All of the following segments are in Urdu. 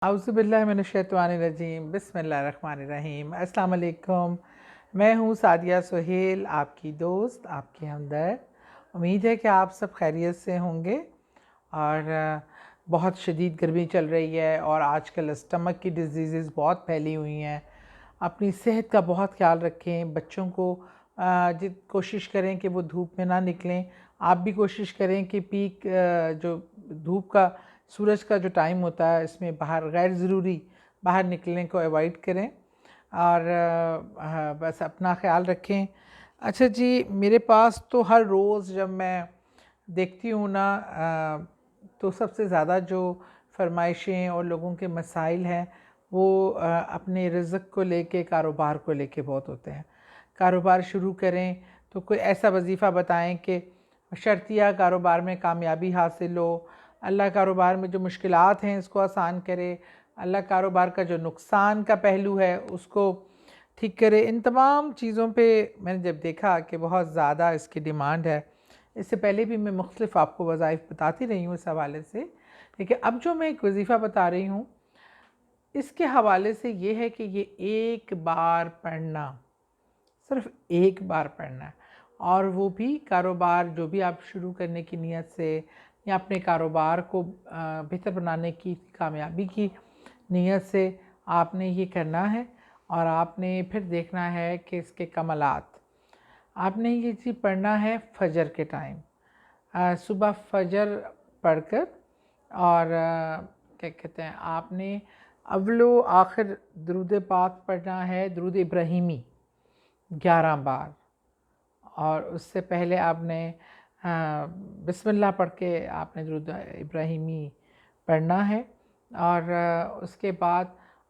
اعوذ باللہ من الشیطان الرجیم، بسم اللہ الرحمن الرحیم۔ السلام علیکم، میں ہوں سعدیہ سہیل، آپ کی دوست، آپ کی ہمدرد۔ امید ہے کہ آپ سب خیریت سے ہوں گے۔ اور بہت شدید گرمی چل رہی ہے اور آج کل اسٹمک کی ڈیزیزز بہت پھیلی ہوئی ہیں۔ اپنی صحت کا بہت خیال رکھیں، بچوں کو کوشش کریں کہ وہ دھوپ میں نہ نکلیں۔ آپ بھی کوشش کریں کہ پیک جو دھوپ کا سورج کا جو ٹائم ہوتا ہے اس میں باہر غیر ضروری باہر نکلنے کو ایوائڈ کریں اور بس اپنا خیال رکھیں۔ اچھا جی، میرے پاس تو ہر روز جب میں دیکھتی ہوں نا تو سب سے زیادہ جو فرمائشیں اور لوگوں کے مسائل ہیں وہ اپنے رزق کو لے کے، کاروبار کو لے کے بہت ہوتے ہیں۔ کاروبار شروع کریں تو کوئی ایسا وظیفہ بتائیں کہ شرطیہ کاروبار میں کامیابی حاصل ہو، اللہ کاروبار میں جو مشکلات ہیں اس کو آسان کرے، اللہ کاروبار کا جو نقصان کا پہلو ہے اس کو ٹھیک کرے۔ ان تمام چیزوں پہ میں نے جب دیکھا کہ بہت زیادہ اس کی ڈیمانڈ ہے، اس سے پہلے بھی میں مختلف آپ کو وظائف بتاتی رہی ہوں اس حوالے سے، لیکن اب جو میں ایک وظیفہ بتا رہی ہوں اس کے حوالے سے یہ ہے کہ یہ ایک بار پڑھنا، صرف ایک بار پڑھنا ہے، اور وہ بھی کاروبار جو بھی آپ شروع کرنے کی نیت سے یا اپنے کاروبار کو بہتر بنانے کی، کامیابی کی نیت سے آپ نے یہ کرنا ہے، اور آپ نے پھر دیکھنا ہے کہ اس کے کمالات۔ آپ نے یہ چیز پڑھنا ہے فجر کے ٹائم، صبح فجر پڑھ کر، اور کیا کہتے ہیں، آپ نے اول و آخر درود پاک پڑھنا ہے، درود ابراہیمی 11 بار، اور اس سے پہلے آپ نے بسم اللہ پڑھ کے آپ نے درود ابراہیمی پڑھنا ہے، اور اس کے بعد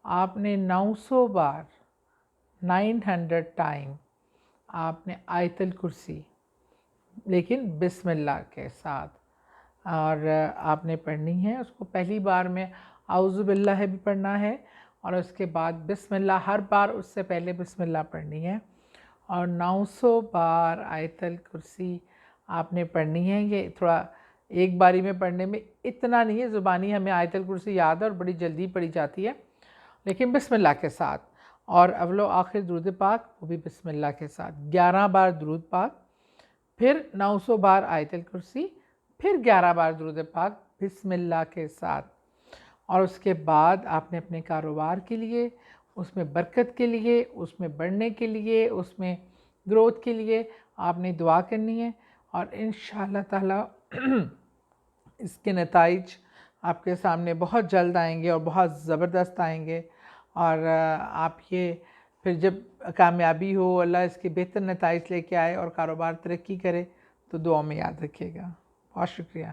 آپ نے 900 بار 900 ٹائم آپ نے آیت الکرسی، لیکن بسم اللہ کے ساتھ، اور آپ نے پڑھنی ہے۔ اس کو پہلی بار میں اعوذ باللہ بھی پڑھنا ہے، اور اس کے بعد بسم اللہ، ہر بار اس سے پہلے بسم اللہ پڑھنی ہے، اور 900 بار آیت الکرسی آپ نے پڑھنی ہے۔ یہ تھوڑا ایک باری میں پڑھنے میں اتنا نہیں ہے، زبانی ہمیں آیت الکرسی یاد ہے اور بڑی جلدی پڑھی جاتی ہے، لیکن بسم اللہ کے ساتھ، اور اول و آخر درود پاک وہ بھی بسم اللہ کے ساتھ، 11 بار درود پاک، پھر 900 بار آیت الکرسی، پھر 11 بار درود پاک بسم اللہ کے ساتھ۔ اور اس کے بعد آپ نے اپنے کاروبار کے لیے، اس میں برکت کے لیے، اس میں بڑھنے کے لیے، اس میں گروتھ کے لیے آپ نے دعا کرنی ہے، اور انشاءاللہ تعالی اس کے نتائج آپ کے سامنے بہت جلد آئیں گے اور بہت زبردست آئیں گے، اور آپ یہ پھر جب کامیابی ہو، اللہ اس کے بہتر نتائج لے کے آئے اور کاروبار ترقی کرے، تو دعا میں یاد رکھیے گا۔ بہت شکریہ۔